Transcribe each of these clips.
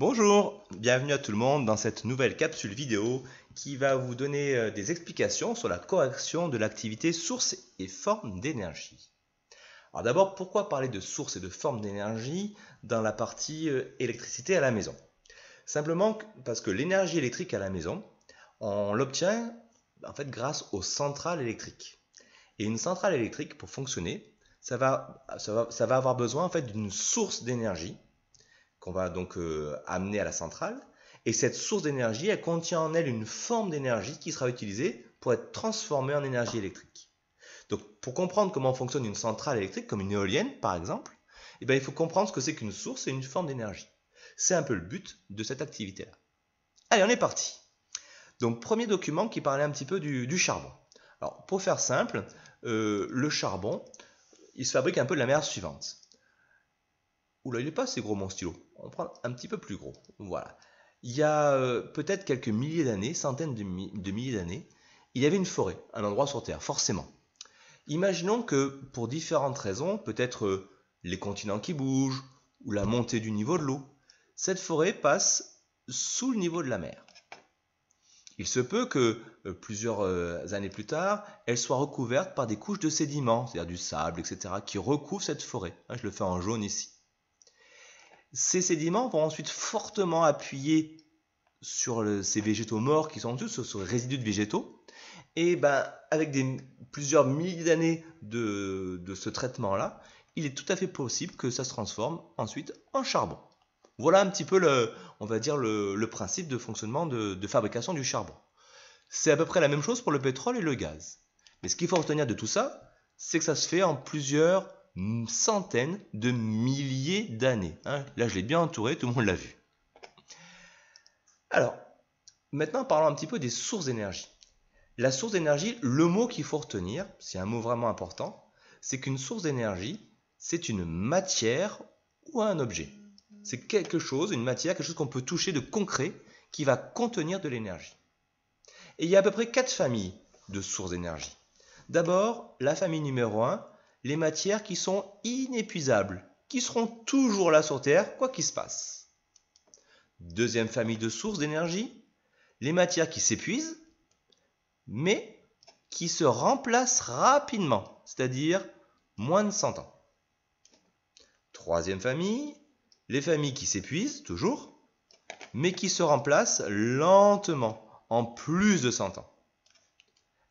Bonjour, bienvenue à tout le monde dans cette nouvelle capsule vidéo qui va vous donner des explications sur la correction de l'activité source et forme d'énergie. Alors d'abord, pourquoi parler de source et de forme d'énergie dans la partie électricité à la maison? Simplement parce que l'énergie électrique à la maison, on l'obtient en fait grâce aux centrales électriques. Et une centrale électrique, pour fonctionner, ça va avoir besoin en fait d'une source d'énergie qu'on va donc amener à la centrale. Et cette source d'énergie, elle contient en elle une forme d'énergie qui sera utilisée pour être transformée en énergie électrique. Donc pour comprendre comment fonctionne une centrale électrique, comme une éolienne par exemple, il faut comprendre ce que c'est qu'une source et une forme d'énergie. C'est un peu le but de cette activité-là. Allez, on est parti. Donc premier document qui parlait un petit peu du charbon. Alors pour faire simple, le charbon, il se fabrique un peu de la manière suivante. Oula, il n'est pas assez gros mon stylo. On prend un petit peu plus gros. Voilà. Il y a peut-être quelques milliers d'années, centaines de milliers d'années, il y avait une forêt, un endroit sur Terre, forcément. Imaginons que pour différentes raisons, peut-être les continents qui bougent, ou la montée du niveau de l'eau, cette forêt passe sous le niveau de la mer. Il se peut que plusieurs années plus tard, elle soit recouverte par des couches de sédiments, c'est-à-dire du sable, etc., qui recouvrent cette forêt. Je le fais en jaune ici. Ces sédiments vont ensuite fortement appuyer sur ces végétaux morts qui sont en dessous, sur les résidus de végétaux. Et avec plusieurs milliers d'années de ce traitement-là, il est tout à fait possible que ça se transforme ensuite en charbon. Voilà un petit peu le principe de fonctionnement de fabrication du charbon. C'est à peu près la même chose pour le pétrole et le gaz. Mais ce qu'il faut retenir de tout ça, c'est que ça se fait en plusieurs centaines de milliers d'années. Là, je l'ai bien entouré, tout le monde l'a vu. Alors, maintenant, parlons un petit peu des sources d'énergie. La source d'énergie, le mot qu'il faut retenir, c'est un mot vraiment important, c'est qu'une source d'énergie, c'est une matière ou un objet. C'est quelque chose, une matière, quelque chose qu'on peut toucher de concret qui va contenir de l'énergie. Et il y a à peu près 4 familles de sources d'énergie. D'abord, la famille numéro 1, les matières qui sont inépuisables, qui seront toujours là sur Terre, quoi qu'il se passe. Deuxième famille de sources d'énergie, les matières qui s'épuisent, mais qui se remplacent rapidement, c'est-à-dire moins de 100 ans. Troisième famille, les familles qui s'épuisent, toujours, mais qui se remplacent lentement, en plus de 100 ans.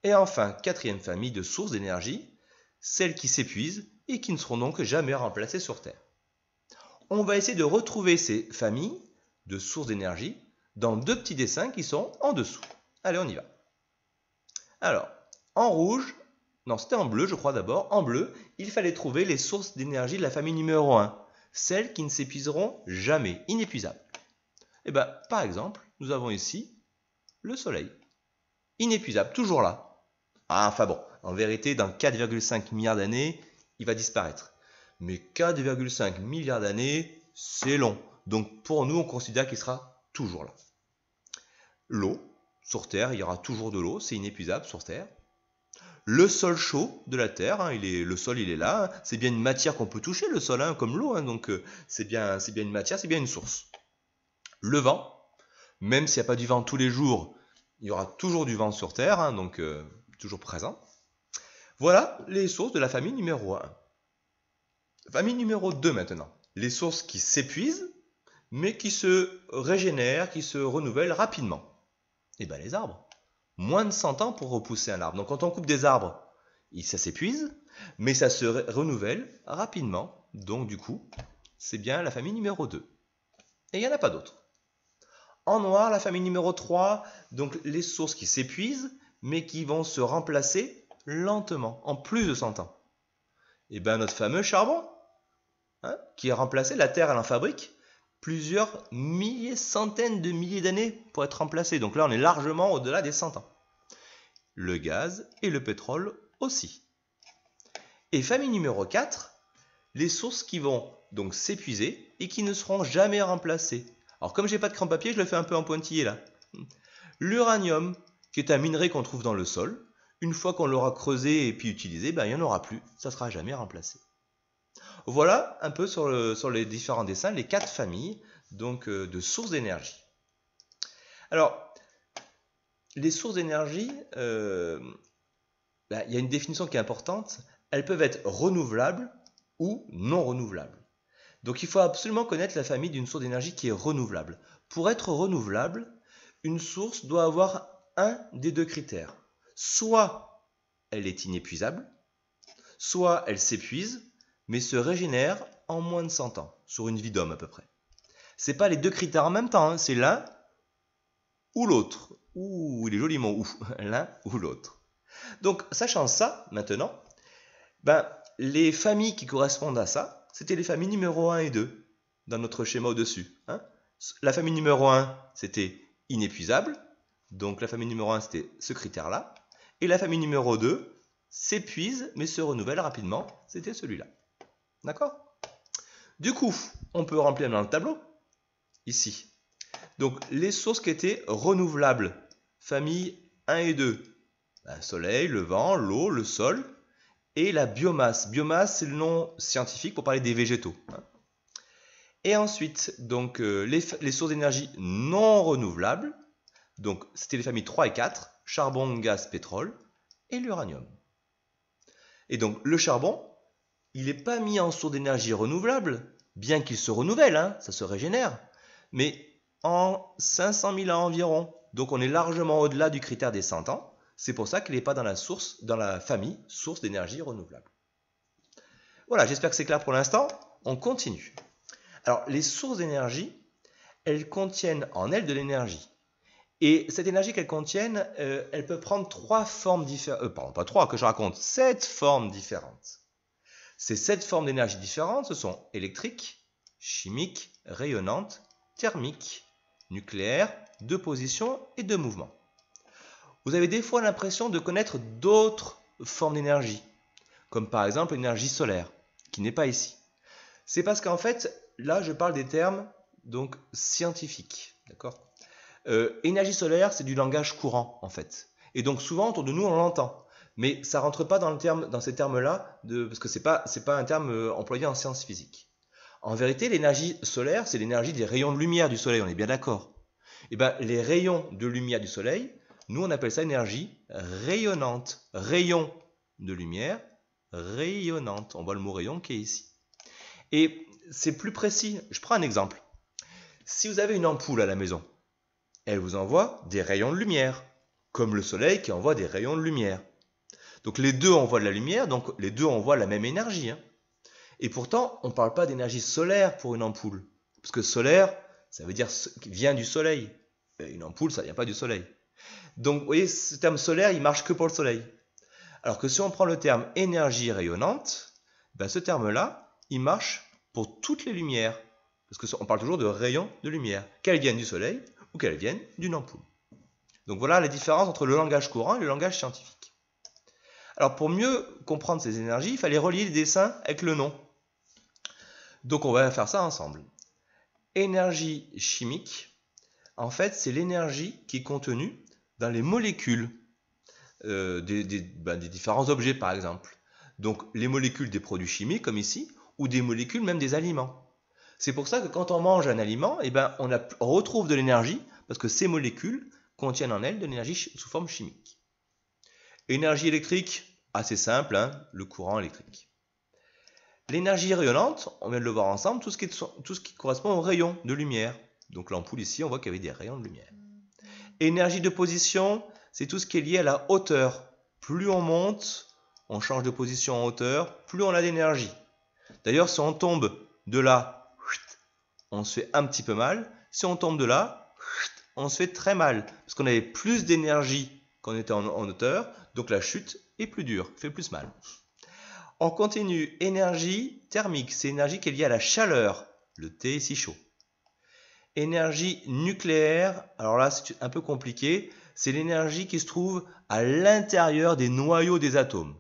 Et enfin, quatrième famille de sources d'énergie, celles qui s'épuisent et qui ne seront donc jamais remplacées sur Terre. On va essayer de retrouver ces familles de sources d'énergie dans 2 petits dessins qui sont en dessous. Allez, on y va. Alors, en rouge, non, c'était en bleu, je crois d'abord. En bleu, il fallait trouver les sources d'énergie de la famille numéro 1, celles qui ne s'épuiseront jamais, inépuisables. Par exemple, nous avons ici le Soleil. Inépuisable, toujours là. Enfin bon, en vérité, dans 4,5 milliards d'années, il va disparaître. Mais 4,5 milliards d'années, c'est long. Donc pour nous, on considère qu'il sera toujours là. L'eau, sur Terre, il y aura toujours de l'eau, c'est inépuisable sur Terre. Le sol chaud de la Terre, le sol il est là, c'est bien une matière qu'on peut toucher, le sol, comme l'eau, donc c'est bien une matière, c'est bien une source. Le vent, même s'il n'y a pas du vent tous les jours, il y aura toujours du vent sur Terre, donc toujours présent. Voilà les sources de la famille numéro 1. Famille numéro 2 maintenant. Les sources qui s'épuisent, mais qui se régénèrent, qui se renouvellent rapidement. Les arbres. Moins de 100 ans pour repousser un arbre. Donc quand on coupe des arbres, ça s'épuise, mais ça se renouvelle rapidement. Donc du coup, c'est bien la famille numéro 2. Et il n'y en a pas d'autres. En noir, la famille numéro 3, donc les sources qui s'épuisent, mais qui vont se remplacer lentement, en plus de 100 ans. Notre fameux charbon, qui est remplacé, la Terre elle en fabrique plusieurs milliers, centaines de milliers d'années pour être remplacé. Donc là, on est largement au-delà des 100 ans. Le gaz et le pétrole aussi. Et famille numéro 4, les sources qui vont donc s'épuiser et qui ne seront jamais remplacées. Alors comme j'ai pas de crayon papier, je le fais un peu en pointillé là. L'uranium, qui est un minerai qu'on trouve dans le sol, une fois qu'on l'aura creusé et puis utilisé, il n'y en aura plus, ça ne sera jamais remplacé. Voilà un peu sur les différents dessins, les 4 familles donc de sources d'énergie. Alors, les sources d'énergie, il y a une définition qui est importante. Elles peuvent être renouvelables ou non renouvelables. Donc il faut absolument connaître la famille d'une source d'énergie qui est renouvelable. Pour être renouvelable, une source doit avoir un des deux critères. Soit elle est inépuisable, soit elle s'épuise, mais se régénère en moins de 100 ans, sur une vie d'homme à peu près. Ce n'est pas les deux critères en même temps, hein, c'est l'un ou l'autre. Ouh, il est joli mon ou, l'un ou l'autre. Donc, sachant ça, maintenant, les familles qui correspondent à ça, c'était les familles numéro 1 et 2, dans notre schéma au-dessus. Hein. La famille numéro 1, c'était inépuisable, donc la famille numéro 1, c'était ce critère-là. Et la famille numéro 2 s'épuise, mais se renouvelle rapidement, c'était celui-là. D'accord? Du coup, on peut remplir dans le tableau, ici. Donc, les sources qui étaient renouvelables, famille 1 et 2, le soleil, le vent, l'eau, le sol, et la biomasse. Biomasse, c'est le nom scientifique pour parler des végétaux. Et ensuite, donc, les sources d'énergie non renouvelables, donc c'était les familles 3 et 4, charbon, gaz, pétrole, et l'uranium. Et donc, le charbon, il n'est pas mis en source d'énergie renouvelable, bien qu'il se renouvelle, hein, ça se régénère, mais en 500 000 ans environ. Donc on est largement au-delà du critère des 100 ans. C'est pour ça qu'il n'est pas dans la famille source d'énergie renouvelable. Voilà, j'espère que c'est clair pour l'instant. On continue. Alors, les sources d'énergie, elles contiennent en elles de l'énergie. Et cette énergie qu'elles contiennent, elle peut prendre 3 formes différentes. Pardon, pas 3 que je raconte, 7 formes différentes. Ces 7 formes d'énergie différentes, ce sont électriques, chimiques, rayonnantes, thermiques, nucléaires, de position et de mouvement. Vous avez des fois l'impression de connaître d'autres formes d'énergie, comme par exemple l'énergie solaire, qui n'est pas ici. C'est parce qu'en fait, là je parle des termes donc scientifiques. D'accord ? Énergie solaire, c'est du langage courant en fait. Et donc souvent autour de nous on l'entend. Mais ça ne rentre pas dans ces termes-là, parce que ce n'est pas un terme employé en sciences physiques. En vérité, l'énergie solaire, c'est l'énergie des rayons de lumière du soleil, on est bien d'accord. Et bien, les rayons de lumière du soleil, nous on appelle ça énergie rayonnante. Rayon de lumière, rayonnante. On voit le mot rayon qui est ici. Et c'est plus précis. Je prends un exemple. Si vous avez une ampoule à la maison, elle vous envoie des rayons de lumière, comme le soleil qui envoie des rayons de lumière. Donc les deux envoient de la lumière, donc les deux envoient la même énergie. Hein. Et pourtant, on ne parle pas d'énergie solaire pour une ampoule. Parce que solaire, ça veut dire vient du soleil. Une ampoule, ça ne vient pas du soleil. Donc vous voyez, ce terme solaire, il marche que pour le soleil. Alors que si on prend le terme énergie rayonnante, ce terme-là, il marche pour toutes les lumières. Parce qu'on parle toujours de rayons de lumière, qu'elles viennent du soleil ou qu'elles viennent d'une ampoule. Donc voilà la différence entre le langage courant et le langage scientifique. Alors pour mieux comprendre ces énergies, il fallait relier les dessins avec le nom. Donc on va faire ça ensemble. Énergie chimique, en fait c'est l'énergie qui est contenue dans les molécules des différents objets par exemple. Donc les molécules des produits chimiques comme ici, ou des molécules même des aliments. C'est pour ça que quand on mange un aliment, on retrouve de l'énergie parce que ces molécules contiennent en elles de l'énergie sous forme chimique. Énergie électrique, assez simple, hein, le courant électrique. L'énergie rayonnante, on vient de le voir ensemble, tout ce qui correspond aux rayons de lumière. Donc l'ampoule ici, on voit qu'il y avait des rayons de lumière. Énergie de position, c'est tout ce qui est lié à la hauteur. Plus on monte, on change de position en hauteur, plus on a d'énergie. D'ailleurs, si on tombe de là, on se fait un petit peu mal. Si on tombe de là, on se fait très mal. Parce qu'on avait plus d'énergie quand on était en hauteur, donc la chute est plus dure, fait plus mal. On continue, énergie thermique, c'est l'énergie qui est liée à la chaleur. Le thé est si chaud. Énergie nucléaire, alors là c'est un peu compliqué, c'est l'énergie qui se trouve à l'intérieur des noyaux des atomes.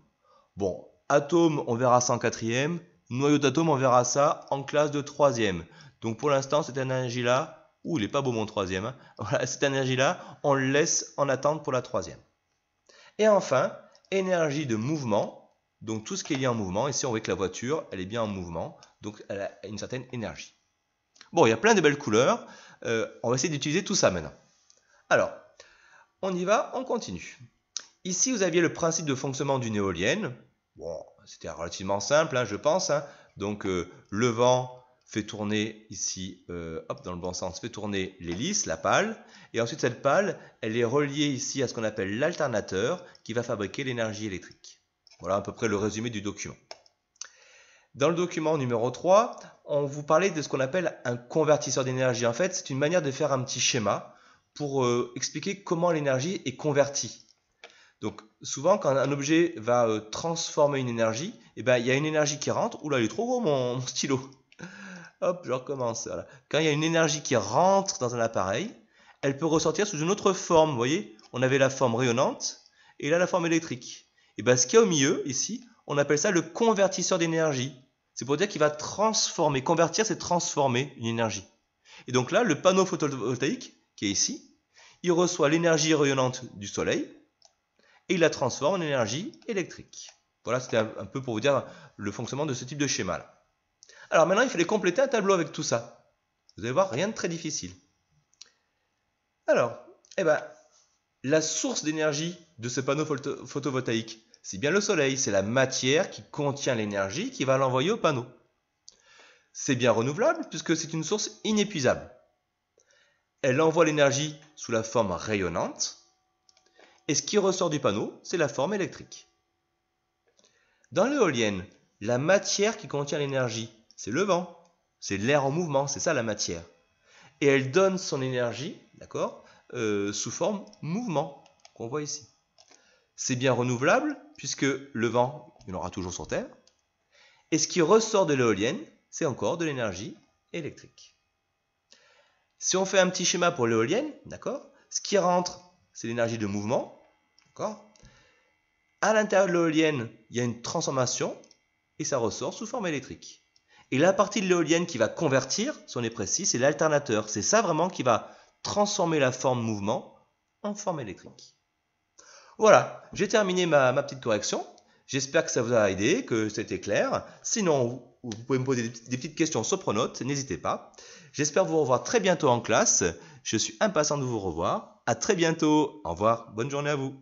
Bon, atomes, on verra ça en 4e, noyau d'atomes, on verra ça en classe de 3e. Donc pour l'instant, cette énergie-là, il n'est pas beau mon 3e, hein. Voilà, cette énergie-là, on le laisse en attente pour la 3e. Et enfin, énergie de mouvement, donc tout ce qui est lié en mouvement. Ici, on voit que la voiture, elle est bien en mouvement, donc elle a une certaine énergie. Bon, il y a plein de belles couleurs. On va essayer d'utiliser tout ça maintenant. Alors, on y va, on continue. Ici, vous aviez le principe de fonctionnement d'une éolienne. Bon, c'était relativement simple, hein, je pense. Hein. Donc, le vent fait tourner ici, hop, dans le bon sens, fait tourner l'hélice, la pale. Et ensuite, cette pale, elle est reliée ici à ce qu'on appelle l'alternateur qui va fabriquer l'énergie électrique. Voilà à peu près le résumé du document. Dans le document numéro 3, on vous parlait de ce qu'on appelle un convertisseur d'énergie. En fait, c'est une manière de faire un petit schéma pour expliquer comment l'énergie est convertie. Donc, souvent, quand un objet va transformer une énergie, eh ben, il y a une énergie qui rentre. Oula, il est trop gros mon stylo. Hop, je recommence. Voilà. Quand il y a une énergie qui rentre dans un appareil, elle peut ressortir sous une autre forme. Vous voyez, on avait la forme rayonnante et là la forme électrique. Et ben, ce qu'il y a au milieu, ici, on appelle ça le convertisseur d'énergie. C'est pour dire qu'il va transformer. Convertir, c'est transformer une énergie. Et donc là, le panneau photovoltaïque, qui est ici, il reçoit l'énergie rayonnante du soleil et il la transforme en énergie électrique. Voilà, c'était un peu pour vous dire le fonctionnement de ce type de schéma-là. Alors maintenant, il fallait compléter un tableau avec tout ça. Vous allez voir, rien de très difficile. Alors, eh ben, la source d'énergie de ce panneau photovoltaïque, c'est bien le soleil, c'est la matière qui contient l'énergie qui va l'envoyer au panneau. C'est bien renouvelable puisque c'est une source inépuisable. Elle envoie l'énergie sous la forme rayonnante et ce qui ressort du panneau, c'est la forme électrique. Dans l'éolienne, la matière qui contient l'énergie, c'est le vent, c'est l'air en mouvement, c'est ça la matière. Et elle donne son énergie, d'accord, sous forme mouvement, qu'on voit ici. C'est bien renouvelable, puisque le vent, il y en aura toujours sur Terre. Et ce qui ressort de l'éolienne, c'est encore de l'énergie électrique. Si on fait un petit schéma pour l'éolienne, d'accord, ce qui rentre, c'est l'énergie de mouvement, d'accord. À l'intérieur de l'éolienne, il y a une transformation, et ça ressort sous forme électrique. Et la partie de l'éolienne qui va convertir, si on est précis, c'est l'alternateur. C'est ça vraiment qui va transformer la forme mouvement en forme électrique. Voilà, j'ai terminé ma petite correction. J'espère que ça vous a aidé, que c'était clair. Sinon, vous pouvez me poser des petites questions sur Pronote, n'hésitez pas. J'espère vous revoir très bientôt en classe. Je suis impatient de vous revoir. À très bientôt. Au revoir. Bonne journée à vous.